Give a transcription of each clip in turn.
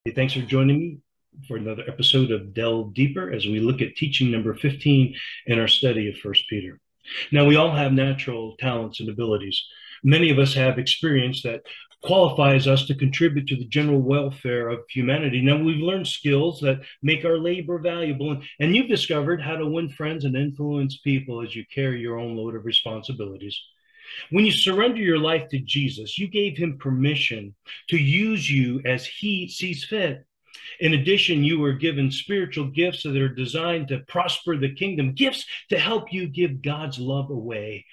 Hey, thanks for joining me for another episode of Delve Deeper as we look at teaching number 15 in our study of First Peter. Now, we all have natural talents and abilities. Many of us have experience that qualifies us to contribute to the general welfare of humanity. Now, we've learned skills that make our labor valuable, and you've discovered how to win friends and influence people as you carry your own load of responsibilities. When you surrender your life to Jesus, you gave him permission to use you as he sees fit. In addition, you were given spiritual gifts that are designed to prosper the kingdom, gifts to help you give God's love away.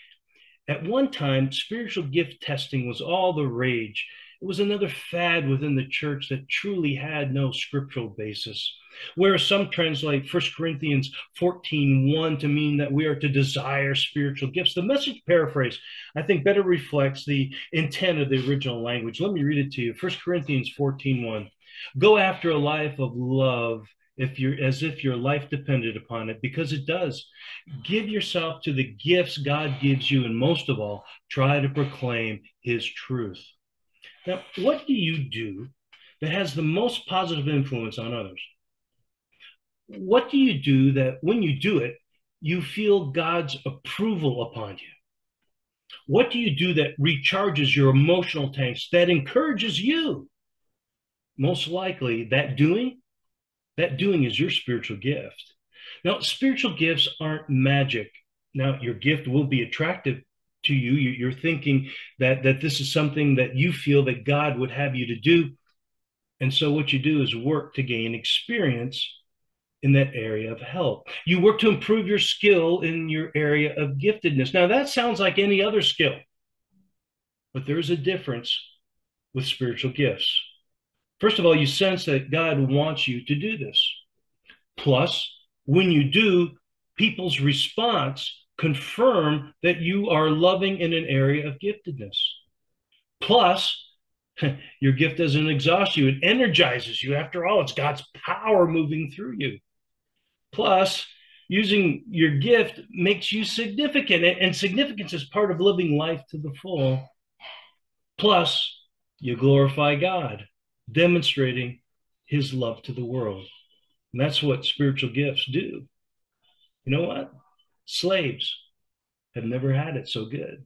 At one time, spiritual gift testing was all the rage. It was another fad within the church that truly had no scriptural basis. Where some translate 1 Corinthians 14:1 to mean that we are to desire spiritual gifts. The Message paraphrase, I think, better reflects the intent of the original language. Let me read it to you. 1 Corinthians 14:1. Go after a life of love as if your life depended upon it, because it does. Give yourself to the gifts God gives you, and most of all, try to proclaim his truth. Now, what do you do that has the most positive influence on others? What do you do that when you do it, you feel God's approval upon you? What do you do that recharges your emotional tanks, that encourages you? Most likely, that doing is your spiritual gift. Now, spiritual gifts aren't magic. Now, your gift will be attractive to you. You're thinking that this is something that you feel that God would have you to do. And so what you do is work to gain experience in that area of help. You work to improve your skill in your area of giftedness. Now, that sounds like any other skill, but there's a difference with spiritual gifts. First of all, you sense that God wants you to do this. Plus, when you do, people's response confirm that you are loving in an area of giftedness. Plus, your gift doesn't exhaust you, it energizes you. After all, it's God's power moving through you. Plus, using your gift makes you significant, and significance is part of living life to the full. Plus, you glorify God, demonstrating his love to the world. And that's what spiritual gifts do. You know what? Slaves have never had it so good.